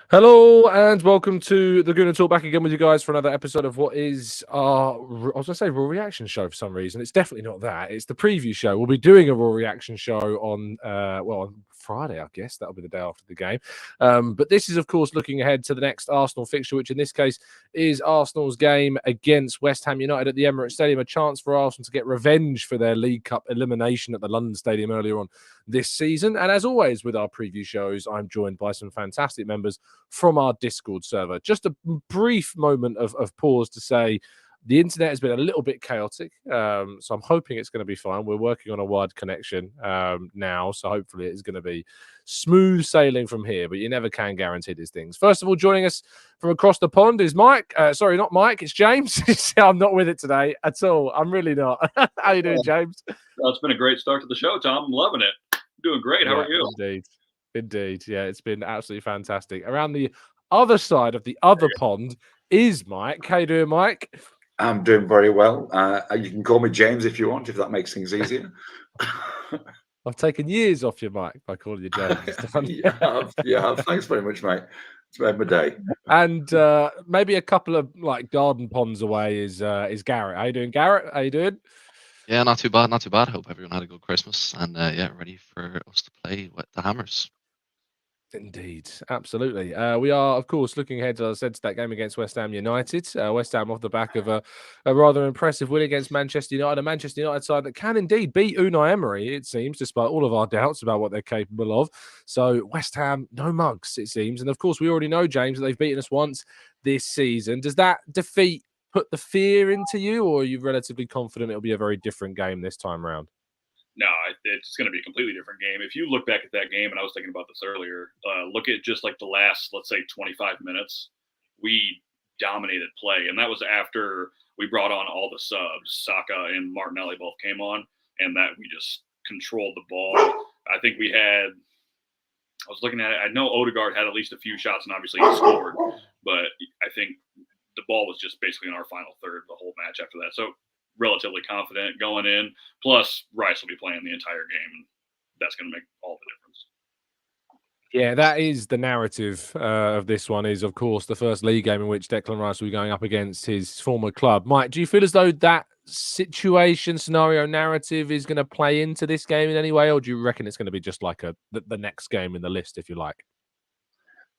Hello and welcome to the Gooner Talk, back again with you guys for another episode of what is our, I was going to say Raw reaction show for some reason. It's definitely not that. It's the preview show. We'll be doing a Raw reaction show on, on Friday, I guess. That'll be the day after the game. But this is, of course, looking ahead to the next Arsenal fixture, which in this case is Arsenal's game against West Ham United at the Emirates Stadium. A chance for Arsenal to get revenge for their League Cup elimination at the London Stadium earlier on this season. And as always with our preview shows, I'm joined by some fantastic members from our Discord server. Just a brief moment of pause to say the internet has been a little bit chaotic, so I'm hoping it's going to be fine. We're working on a wide connection now, so hopefully it's going to be smooth sailing from here, but you never can guarantee these things. First of all, joining us from across the pond is Mike. Sorry, not Mike, it's James. I'm not with it today at all. I'm really not. How you doing, James? Well, it's been a great start to the show, Tom. I'm loving it. Doing great. How are you? Indeed. Yeah, it's been absolutely fantastic. Around the other side of the other pond is Mike. How you doing, Mike? I'm doing very well. You can call me James if you want, if that makes things easier. I've taken years off you, Mike, by calling you James. yeah, thanks very much, mate. It's made my day. And maybe a couple of like garden ponds away is Garrett. How you doing, Garrett? How you doing? Yeah, not too bad, not too bad. Hope everyone had a good Christmas and ready for us to play with the Hammers. Indeed, absolutely. We are, of course, looking ahead, as I said, to that game against West Ham United. West Ham off the back of a rather impressive win against Manchester United, a Manchester United side that can indeed beat Unai Emery, it seems, despite all of our doubts about what they're capable of. So West Ham, no mugs, it seems. And of course, we already know, James, that they've beaten us once this season. Does that defeat put the fear into you, or are you relatively confident it'll be a very different game this time round? No, it's going to be a completely different game. If you look back at that game, and I was thinking about this earlier, look at just like the last, let's say, 25 minutes, we dominated play. And that was after we brought on all the subs. Saka and Martinelli both came on, and that we just controlled the ball. I think we had, I was looking at it, I know Odegaard had at least a few shots, and obviously he scored. But I think the ball was just basically in our final third the whole match after that. So relatively confident going in. Plus, Rice will be playing the entire game, and that's going to make all the difference. Yeah, that is the narrative of this one. Is of course the first league game in which Declan Rice will be going up against his former club. Mike, do you feel as though that situation, scenario, narrative is going to play into this game in any way, or do you reckon it's going to be just like the next game in the list, if you like?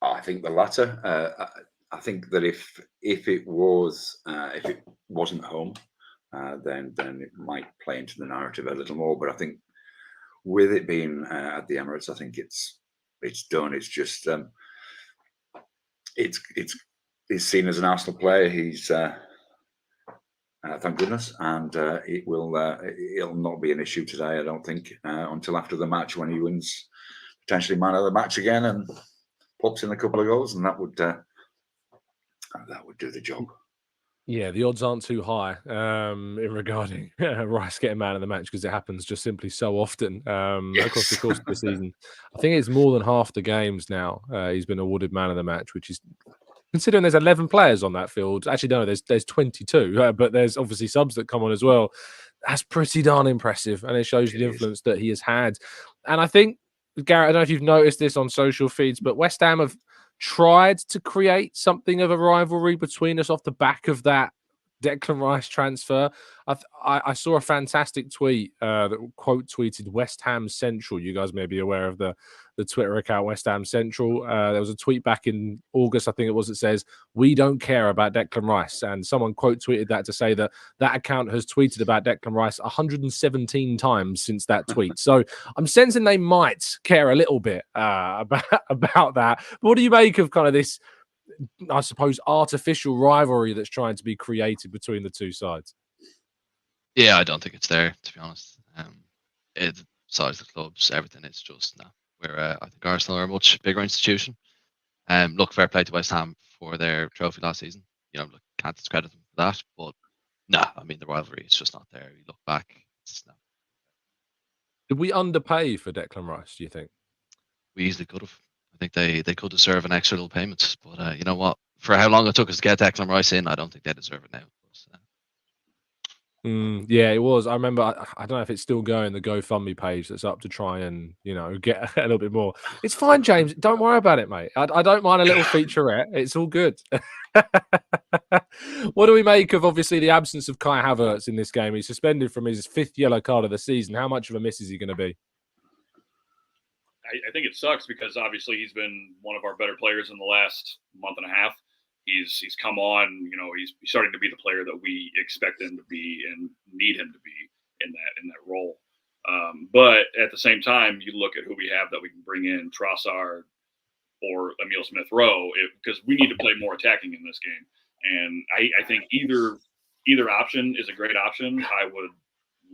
I think the latter. I think that if it wasn't home, then it might play into the narrative a little more. But I think with it being at the Emirates, I think it's done. It's just it's seen as an Arsenal player. He's thank goodness, and it'll not be an issue today. I don't think until after the match when he wins potentially man of the match again and pops in a couple of goals, and that would do the job. Yeah, the odds aren't too high in regarding Rice getting man of the match because it happens just simply so often across the course of the season. I think it's more than half the games now he's been awarded man of the match, which is, considering there's 11 players on that field. Actually, no, there's 22, but there's obviously subs that come on as well. That's pretty darn impressive, and it shows the influence that he has had. And I think, Garrett, I don't know if you've noticed this on social feeds, but West Ham have tried to create something of a rivalry between us off the back of that Declan Rice transfer. I saw a fantastic tweet that quote tweeted West Ham Central. You guys may be aware of the Twitter account West Ham Central. There was a tweet back in August, I think it was, that says, "We don't care about Declan Rice." And someone quote tweeted that to say that account has tweeted about Declan Rice 117 times since that tweet. So I'm sensing they might care a little bit about that. But what do you make of kind of this, I suppose, artificial rivalry that's trying to be created between the two sides? Yeah, I don't think it's there, to be honest. It size the clubs, everything. It's just no. I think Arsenal are a much bigger institution. Look, fair play to West Ham for their trophy last season. Look, can't discredit them for that. But no, I mean the rivalry, it's just not there. You look back, it's no. Did we underpay for Declan Rice, do you think? We easily could have. I think they could deserve an extra little payment. But you know what? For how long it took us to get Declan Rice in, I don't think they deserve it now. Yeah, it was. I remember. I don't know if it's still going. The GoFundMe page that's up to try and get a little bit more. It's fine, James. Don't worry about it, mate. I don't mind a little featurette. It's all good. What do we make of obviously the absence of Kai Havertz in this game? He's suspended from his 5th yellow card of the season. How much of a miss is he going to be? I think it sucks because obviously he's been one of our better players in the last month and a half. He's come on, he's starting to be the player that we expect him to be and need him to be in that role. But at the same time, you look at who we have that we can bring in, Trossard or Emile Smith-Rowe, because we need to play more attacking in this game. And I think either option is a great option. I would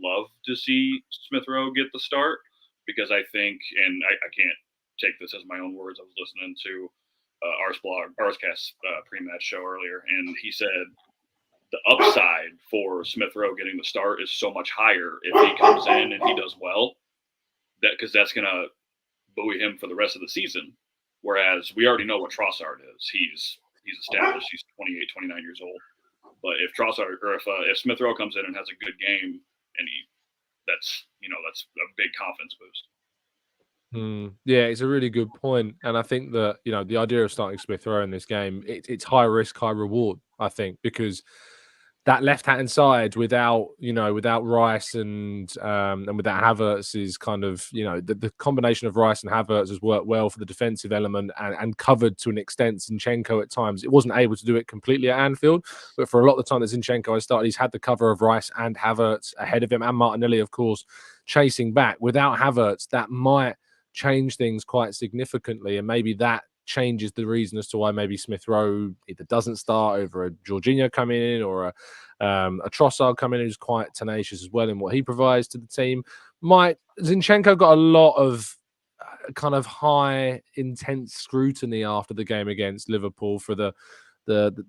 love to see Smith-Rowe get the start because I think, and I can't take this as my own words. I was listening to Arscast pre-match show earlier, and he said the upside for Smith-Rowe getting the start is so much higher if he comes in and he does well, because that's going to buoy him for the rest of the season. Whereas we already know what Trossard is. He's established. He's 28, 29 years old. But if Trossard or if Smith-Rowe comes in and has a good game, and that's a big confidence boost. Yeah, it's a really good point, and I think that the idea of starting Smith-Rowe in this game, it's high risk, high reward. I think because that left-hand side without Rice and without Havertz is kind of the combination of Rice and Havertz has worked well for the defensive element and covered to an extent Zinchenko at times. It wasn't able to do it completely at Anfield, but for a lot of the time that Zinchenko has started, he's had the cover of Rice and Havertz ahead of him, and Martinelli, of course, chasing back. Without Havertz, that might change things quite significantly, and maybe that changes the reason as to why maybe Smith-Rowe either doesn't start over a Jorginho coming in or a Trossard coming in who's quite tenacious as well in what he provides to the team. Zinchenko got a lot of kind of high, intense scrutiny after the game against Liverpool for the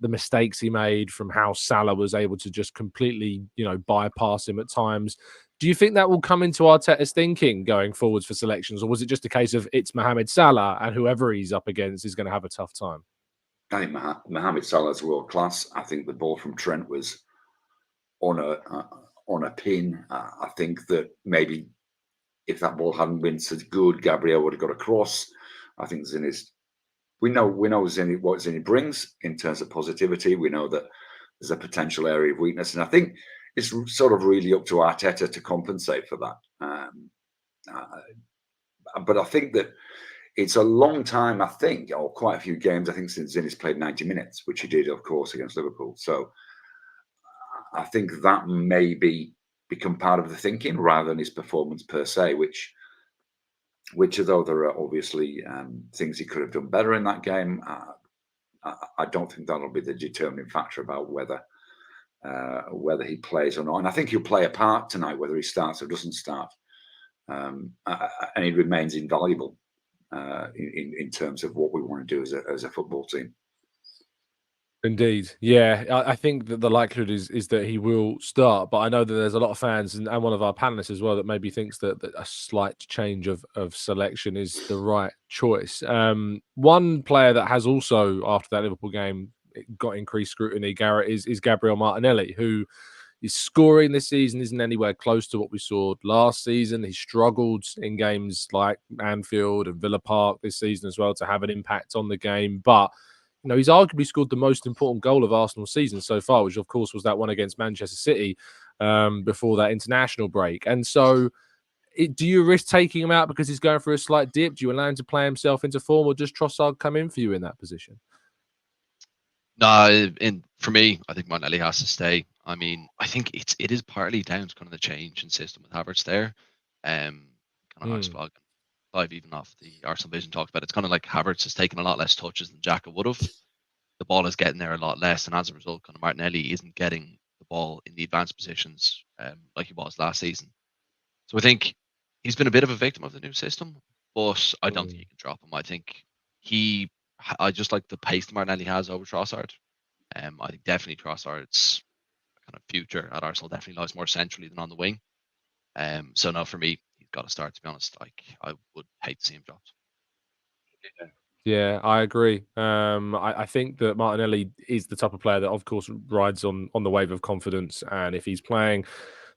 mistakes he made, from how Salah was able to just completely bypass him at times. Do you think that will come into Arteta's thinking going forwards for selections, or was it just a case of it's Mohamed Salah and whoever he's up against is going to have a tough time? I think Mohamed Salah's world class. I think the ball from Trent was on a pin. I think that maybe if that ball hadn't been so good, Gabriel would have got across. I think we know what Zinni brings in terms of positivity. We know that there's a potential area of weakness, and I think it's sort of really up to Arteta to compensate for that. But I think that it's a long time, I think, or quite a few games, I think, since Zinni's played 90 minutes, which he did, of course, against Liverpool. So I think that may become part of the thinking rather than his performance per se, which although there are obviously things he could have done better in that game, I don't think that'll be the determining factor about whether he plays or not. And I think he'll play a part tonight, whether he starts or doesn't start. And he remains invaluable in terms of what we want to do as a football team. Indeed. Yeah, I think that the likelihood is that he will start, but I know that there's a lot of fans and one of our panelists as well that maybe thinks that a slight change of selection is the right choice. One player that has also, after that Liverpool game, got increased scrutiny, Garrett, is Gabriel Martinelli, who is scoring this season isn't anywhere close to what we saw last season. He struggled in games like Anfield and Villa Park this season as well to have an impact on the game, but he's arguably scored the most important goal of Arsenal's season so far, which of course was that one against Manchester City before that international break. And so do you risk taking him out because he's going through a slight dip? Do you allow him to play himself into form, or does Trossard come in for you in that position? No, for me, I think Martinelli has to stay. I mean, I think it is partly down to kind of the change in system with Havertz there. Kind of Oxford Live, even off the Arsenal Vision talked about, it's kind of like Havertz has taken a lot less touches than Xhaka would have. The ball is getting there a lot less, and as a result, kind of Martinelli isn't getting the ball in the advanced positions like he was last season. So I think he's been a bit of a victim of the new system, but I don't think you can drop him. I think I just like the pace that Martinelli has over Trossard. I think definitely Trossard's kind of future at Arsenal definitely lies more centrally than on the wing. So no, for me, he's got to start. To be honest, like I would hate to see him dropped. Yeah, I agree. I think that Martinelli is the type of player that, of course, rides on the wave of confidence, and if he's playing,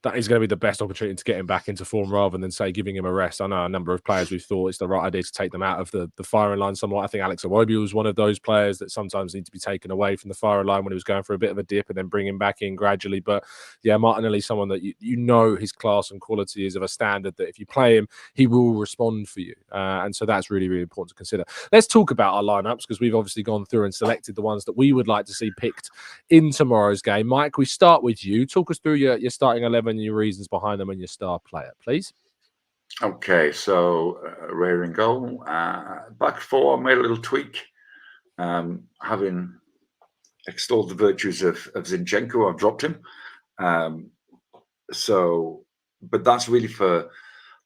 that is going to be the best opportunity to get him back into form rather than say giving him a rest. I know a number of players we've thought it's the right idea to take them out of the firing line somewhat. I think Alex Iwobi was one of those players that sometimes need to be taken away from the firing line when he was going for a bit of a dip and then bring him back in gradually. But yeah, Martinelli's someone that you know his class and quality is of a standard that if you play him, he will respond for you. And so that's really, really important to consider. Let's talk about our lineups because we've obviously gone through and selected the ones that we would like to see picked in tomorrow's game. Mike, we start with you. Talk us through your starting 11, your reasons behind them, and your star player, please. Okay, so Rare in goal. Back four, made a little tweak. Having extolled the virtues of Zinchenko, I've dropped him. But that's really for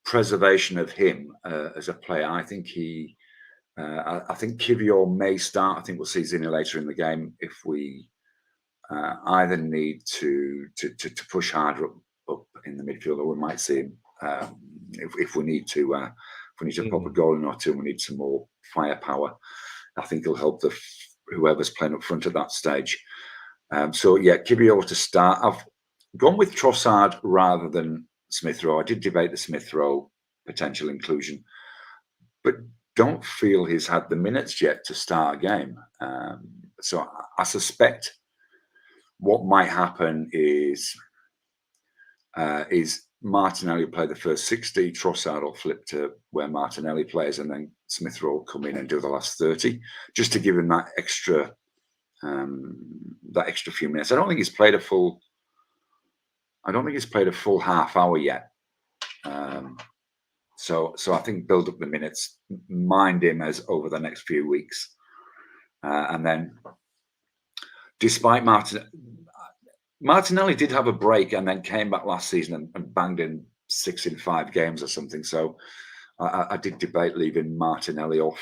preservation of him as a player. I think I think Kivior may start. I think we'll see Zini later in the game if we either need to push harder up in the midfield, or we might see him if we need to pop a goal in or two. We need some more firepower. I think it'll help whoever's playing up front at that stage. So yeah, Kivior to start. I've gone with Trossard rather than Smith Rowe. I did debate the Smith Rowe potential inclusion, but don't feel he's had the minutes yet to start a game. So I suspect what might happen is Martinelli will play the first 60, Trossard will flip to where Martinelli plays, and then Smith Rowe will come in and do the last 30, just to give him that extra few minutes. I don't think he's played a full half hour yet. So I think build up the minutes, mind him as over the next few weeks, and then despite Martinelli did have a break and then came back last season and banged in 6 in 5 games or something. So I did debate leaving Martinelli off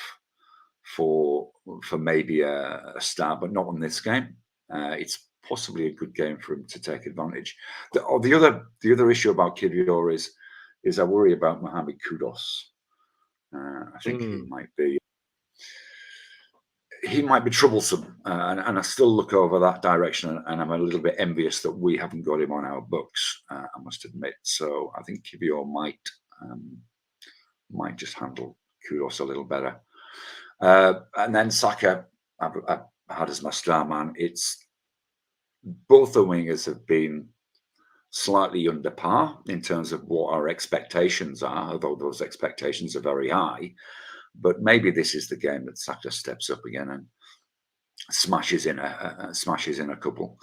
for maybe a start, but not on this game. It's possibly a good game for him to take advantage. The other issue about Kivior is I worry about Mohamed Kudus. I think he might be troublesome, and I still look over that direction, and I'm a little bit envious that we haven't got him on our books. I must admit. So I think Kivior might just handle Kudus a little better. And then Saka, I had as my star man. It's both the wingers have been slightly under par in terms of what our expectations are, although those expectations are very high. But maybe this is the game that Saka steps up again and smashes in a couple.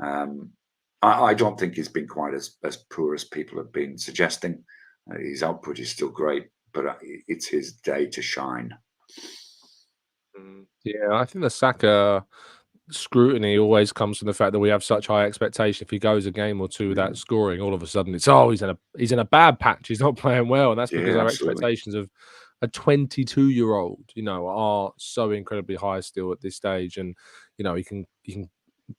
I don't think he's been quite as poor as people have been suggesting. His output is still great, but it's his day to shine. Yeah, I think the Saka scrutiny always comes from the fact that we have such high expectation. If he goes a game or two without scoring, all of a sudden it's he's in a bad patch. He's not playing well, and that's because our expectations of a 22-year-old, are so incredibly high still at this stage. And he can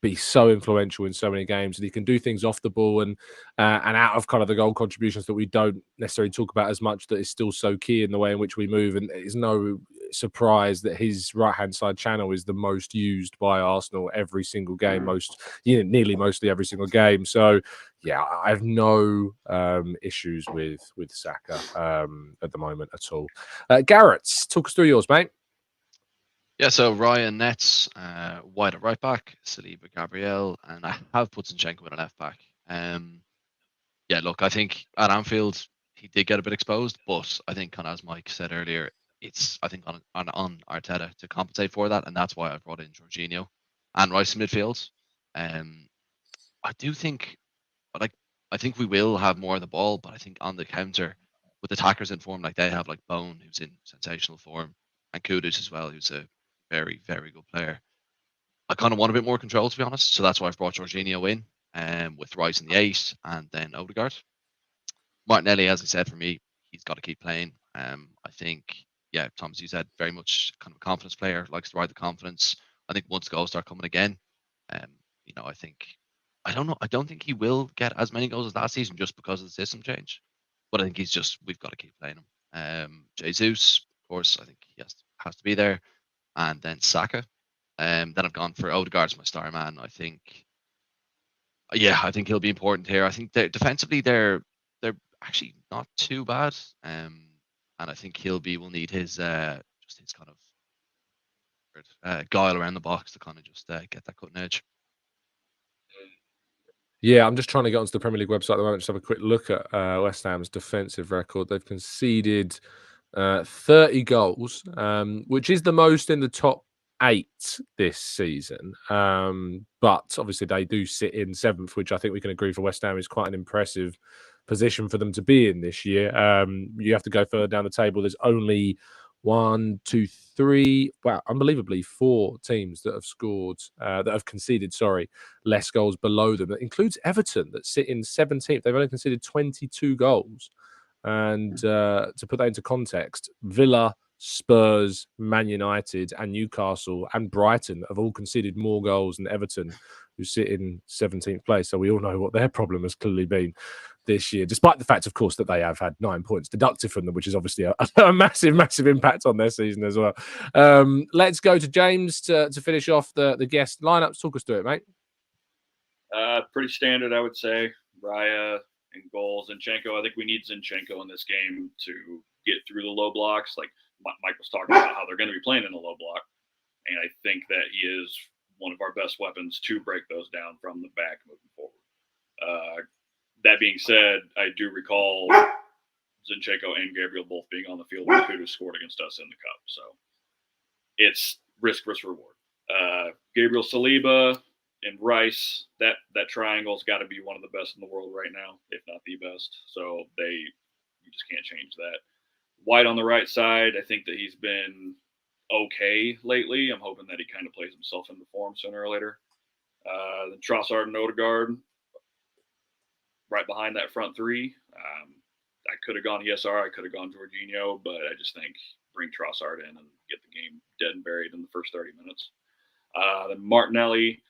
be so influential in so many games, and he can do things off the ball and out of kind of the goal contributions that we don't necessarily talk about as much, that is still so key in the way in which we move. And it's no surprise that his right-hand side channel is the most used by Arsenal every single game, nearly mostly every single game. So yeah, I have no issues with Saka at the moment at all. Garrett, talk us through yours, mate. Yeah, so Ryan Nets, wide at right back, Saliba Gabriel, and I have put Zinchenko at a left back. Yeah, look, I think at Anfield he did get a bit exposed, but I think, kind of as Mike said earlier, it's I think on Arteta to compensate for that, and that's why I brought in Jorginho and Rice in midfield. I do think, I think we will have more of the ball, but I think on the counter with attackers in form like they have, like Bone, who's in sensational form, and Kudus as well, who's a very, very good player. I kind of want a bit more control, to be honest. So that's why I've brought Jorginho in, with Rice in the 8 and then Odegaard. Martinelli, as I said, for me, he's got to keep playing. I think, yeah, Thomas, you said very much kind of a confidence player, likes to ride the confidence. I think once goals start coming again, I think, I don't know, I don't think he will get as many goals as last season just because of the system change. But I think we've got to keep playing him. Jesus, of course, I think he has to be there. and then Saka. Then I've gone for Odegaard as my star man. I think he'll be important here. I think defensively they're actually not too bad. And I think will need his just his kind of guile around the box to kind of just get that cutting edge. Yeah, I'm just trying to get onto the Premier League website at the moment. Just have a quick look at West Ham's defensive record. They've conceded 30 goals, which is the most in the top 8 this season. But obviously they do sit in 7th, which I think we can agree for West Ham is quite an impressive position for them to be in this year. You have to go further down the table. There's only 1, 2, 3, wow, unbelievably 4 teams that have scored, that have conceded, less goals below them. That includes Everton that sit in 17th. They've only conceded 22 goals. And to put that into context, Villa, Spurs, Man United, and Newcastle and Brighton have all conceded more goals than Everton, who sit in 17th place. So we all know what their problem has clearly been this year, despite the fact, of course, that they have had 9 points deducted from them, which is obviously a massive, massive impact on their season as well. Let's go to James to finish off the guest lineups. Talk us through it, mate. Pretty standard, I would say. Raya in goal. Zinchenko, I think we need Zinchenko in this game to get through the low blocks. Like Mike was talking about how they're going to be playing in a low block. And I think that he is one of our best weapons to break those down from the back moving forward. That being said, I do recall Zinchenko and Gabriel both being on the field when Kudu scored against us in the cup. So it's risk versus reward. Gabriel Saliba and Rice, that triangle's got to be one of the best in the world right now, if not the best. So you just can't change that. White on the right side, I think that he's been okay lately. I'm hoping that he kind of plays himself into form sooner or later. Then Trossard and Odegaard right behind that front three. I could have gone ESR, I could have gone Jorginho, but I just think bring Trossard in and get the game dead and buried in the first 30 minutes. Then Martinelli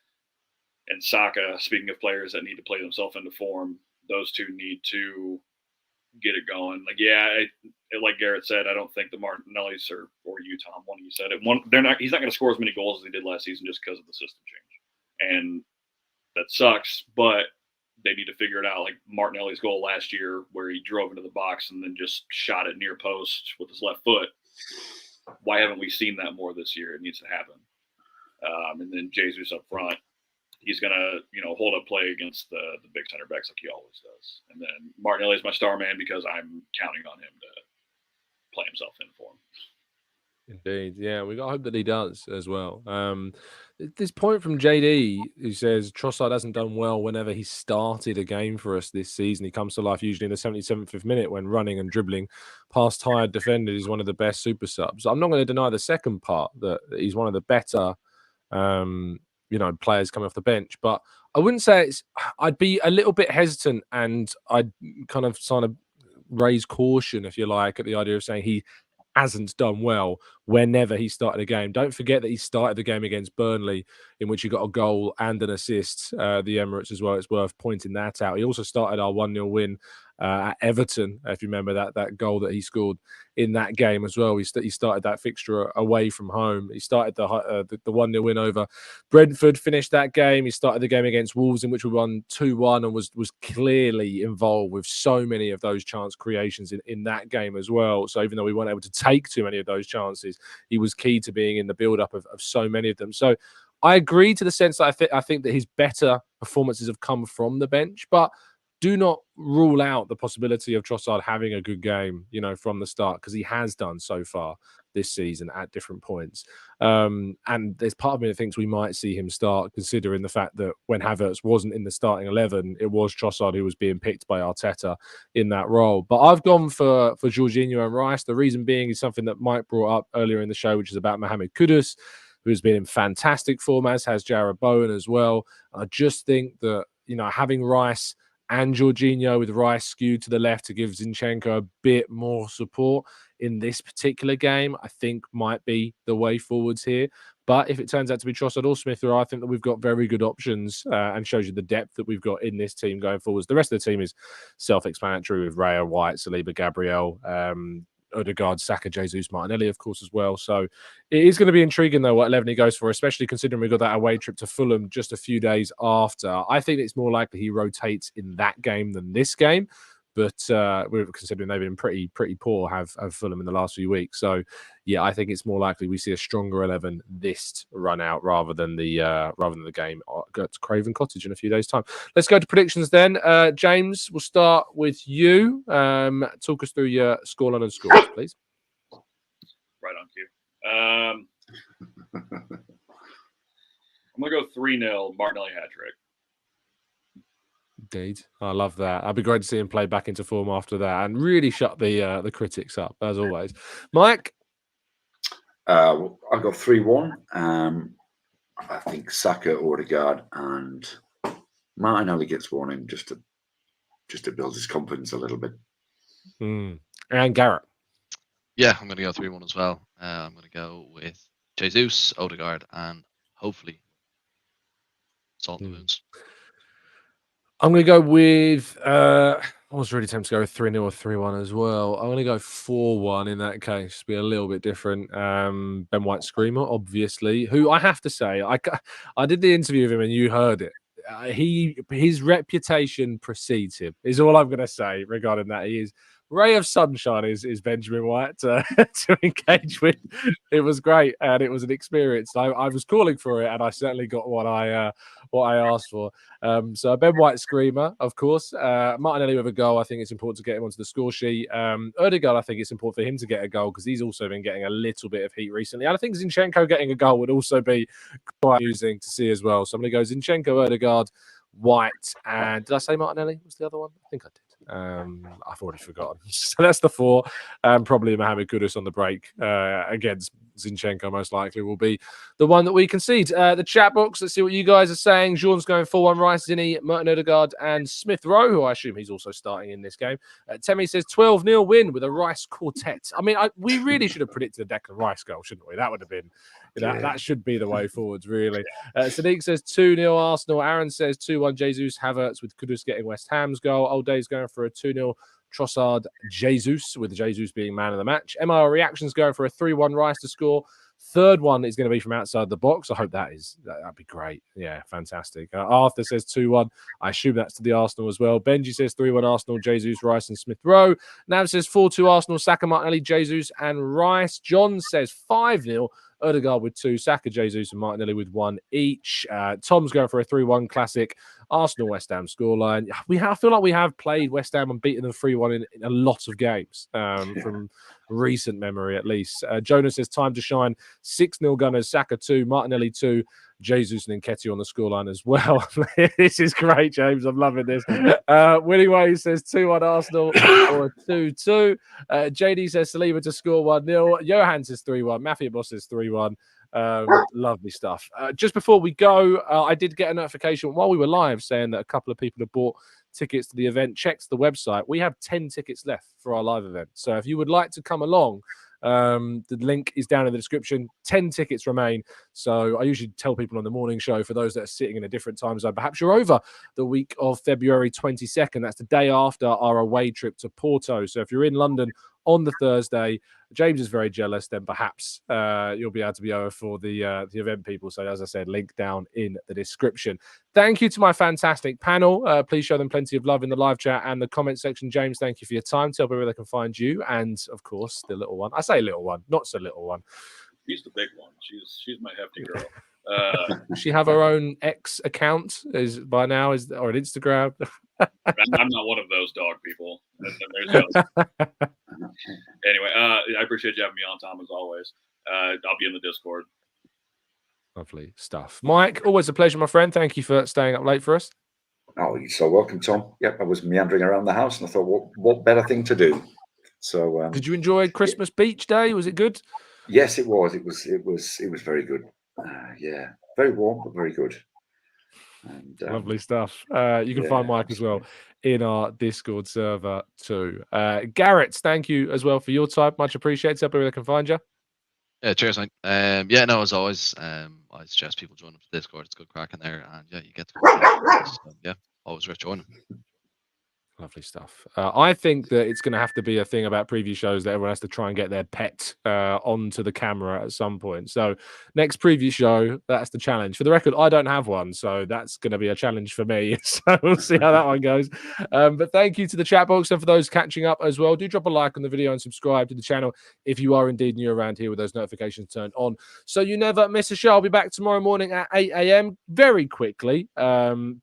and Saka, speaking of players that need to play themselves into form, those two need to get it going. Like Garrett said, I don't think the Martinellis or you, Tom, one of you said it. He's not going to score as many goals as he did last season just because of the system change, and that sucks. But they need to figure it out. Like Martinelli's goal last year, where he drove into the box and then just shot it near post with his left foot. Why haven't we seen that more this year? It needs to happen. And then Jesus up front. He's going to, hold up play against the big center backs like he always does. And then Martinelli is my star man because I'm counting on him to play himself in form. Indeed. Yeah, we got to hope that he does as well. This point from JD, who says Trossard hasn't done well whenever he started a game for us this season. He comes to life usually in the 77th minute when running and dribbling past tired defenders. He's one of the best super subs. I'm not going to deny the second part, that he's one of the better players coming off the bench, but I wouldn't say I'd be a little bit hesitant, and I'd kind of raise caution, if you like, at the idea of saying he hasn't done well whenever he started a game. Don't forget that he started the game against Burnley, in which he got a goal and an assist, the Emirates as well. It's worth pointing that out. He also started our 1-0 win at Everton, if you remember that goal that he scored in that game as well. He started that fixture away from home. He started the 1-0 win over Brentford, finished that game. He started the game against Wolves, in which we won 2-1, and was clearly involved with so many of those chance creations in that game as well. So even though we weren't able to take too many of those chances, he was key to being in the build-up of so many of them. So I agree to the sense that I think that his better performances have come from the bench, but do not rule out the possibility of Trossard having a good game, from the start, because he has done so far this season at different points. And there's part of me that thinks we might see him start, considering the fact that when Havertz wasn't in the starting 11, it was Trossard who was being picked by Arteta in that role. But I've gone for Jorginho and Rice. The reason being is something that Mike brought up earlier in the show, which is about Mohamed Kudus, who's been in fantastic form, as has Jarrod Bowen as well. I just think that, having Rice and Jorginho, with Rice skewed to the left to give Zinchenko a bit more support in this particular game, I think might be the way forwards here. But if it turns out to be Trossard or Smith Rowe, I think that we've got very good options, and shows you the depth that we've got in this team going forwards. The rest of the team is self-explanatory with Raya, White, Saliba, Gabriel. Odegaard, Saka, Jesus, Martinelli, of course, as well. So it is going to be intriguing, though, what 11 he goes for, especially considering we got that away trip to Fulham just a few days after. I think it's more likely he rotates in that game than this game. But we're considering they've been pretty poor, have Fulham in the last few weeks. So, yeah, I think it's more likely we see a stronger 11 this run out rather than the game at Craven Cottage in a few days' time. Let's go to predictions then. James, we'll start with you. Talk us through your scoreline and scores, please. Right on cue. I'm going to go 3-0 Martinelli hat trick. Indeed, I love that. I'd be great to see him play back into form after that and really shut the critics up as always. Mike, I got 3-1. I think Saka, Odegaard, and Martinelli gets one in just to build his confidence a little bit. And Garrett. Yeah, I'm going to go 3-1 as well. I'm going to go with Jesus, Odegaard, and hopefully salt in the wounds. I'm going to go with, I was really tempted to go with 3-0 or 3-1 as well. I'm going to go 4-1 in that case, be a little bit different. Ben White Screamer, obviously, who I have to say, I did the interview with him and you heard it. His reputation precedes him, is all I'm going to say regarding that. He is ray of sunshine is Benjamin White to engage with. It was great and it was an experience. I was calling for it and I certainly got what I asked for. So Ben White Screamer, of course. Martinelli with a goal. I think it's important to get him onto the score sheet. Odegaard, I think it's important for him to get a goal because he's also been getting a little bit of heat recently. And I think Zinchenko getting a goal would also be quite amusing to see as well. So I'm going to go Zinchenko, Odegaard, White, and did I say Martinelli was the other one? I think I did. I've already forgotten. So that's the 4. Probably Mohamed Kudus on the break against Zinchenko most likely will be the one that we concede. The chat box, let's see what you guys are saying. Jean's going 4-1 Rice, Zinni, Merton Odegaard, and Smith Rowe, who I assume he's also starting in this game. Temi says 12-0 win with a Rice quartet. I mean, we really should have predicted a Declan Rice goal, shouldn't we? That would have been that should be the way forwards, really. Sadiq says 2-0 Arsenal. Aaron says 2-1 Jesus Havertz with Kudus getting West Ham's goal. Old Days going for a 2-0 Trossard Jesus, with Jesus being man of the match. MR Reactions going for a 3-1 Rice to score. Third one is going to be from outside the box. I hope that'd be great. Yeah, fantastic. Arthur says 2-1. I assume that's to the Arsenal as well. Benji says 3-1 Arsenal, Jesus, Rice, and Smith Rowe. Nav says 4-2 Arsenal, Saka, Martinelli, Jesus, and Rice. John says 5-0. Odegaard with 2, Saka, Jesus, and Martinelli with 1 each. Tom's going for a 3-1 classic. Arsenal West Ham scoreline. I feel like we have played West Ham and beaten them 3-1 in a lot of games from recent memory, at least. Jonas says time to shine. 6-0 Gunners, Saka 2, Martinelli 2, Jesus and Nketiah on the scoreline as well. This is great, James. I'm loving this. Willie Way says 2-1 Arsenal or a 2-2. JD says Saliba to score 1-0. Johan says 3-1. Mafia Boss says 3-1. Lovely stuff. Just before we go, I did get a notification while we were live saying that a couple of people have bought tickets to the event. Check the website. We have 10 tickets left for our live event. So if you would like to come along, the link is down in the description. 10 tickets remain. So I usually tell people on the morning show, for those that are sitting in a different time zone, perhaps you're over the week of February 22nd. That's the day after our away trip to Porto. So if you're in London on the Thursday, James is very jealous, then perhaps you'll be able to be over for the event people. So as I said, link down in the description. Thank you to my fantastic panel. Please show them plenty of love in the live chat and the comment section. James, thank you for your time. Tell people where they can find you. And of course, the little one. I say little one, not so little one. She's the big one. She's my hefty girl. Does she have her own X account or an Instagram? I'm not one of those dog people. Anyway, I appreciate you having me on, Tom, as always. I'll be in the Discord. Lovely stuff. Mike, always a pleasure, my friend. Thank you for staying up late for us. Oh, you're so welcome, Tom. Yep, I was meandering around the house and I thought, what better thing to do? So, did you enjoy Christmas Beach Day? Was it good? Yes, it was. It was very good. Yeah, very warm, but very good. And, lovely stuff. You can find Mike as well in our Discord server too. Garrett, thank you as well for your time. Much appreciated. Tell people they can find you. Yeah, cheers, mate. As always, I suggest people join up to Discord. It's good crack in there, and yeah, you get to go. So, yeah, always worth joining. Lovely stuff. I think that it's going to have to be a thing about preview shows that everyone has to try and get their pet onto the camera at some point. So next preview show, that's the challenge. For the record, I don't have one, so that's going to be a challenge for me. So we'll see how that one goes. But thank you to the chat box, and for those catching up as well, do drop a like on the video and subscribe to the channel if you are indeed new around here with those notifications turned on, so you never miss a show. I'll be back tomorrow morning at 8 a.m. very quickly.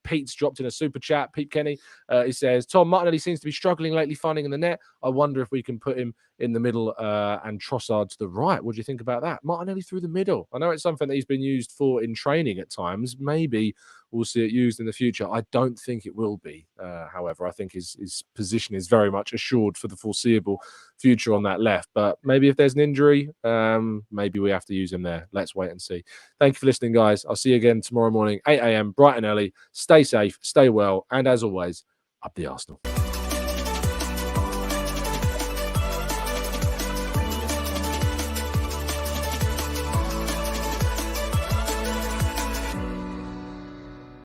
Pete's dropped in a super chat. Pete Kenny, he says, Tom Martinelli seems to be struggling lately finding in the net. I wonder if we can put him in the middle and Trossard to the right. What do you think about that? Martinelli through the middle. I know it's something that he's been used for in training at times. Maybe we'll see it used in the future. I don't think it will be. However, I think his position is very much assured for the foreseeable future on that left. But maybe if there's an injury, maybe we have to use him there. Let's wait and see. Thank you for listening, guys. I'll see you again tomorrow morning, 8 a.m. bright and early. Stay safe, stay well, and as always, up the Arsenal.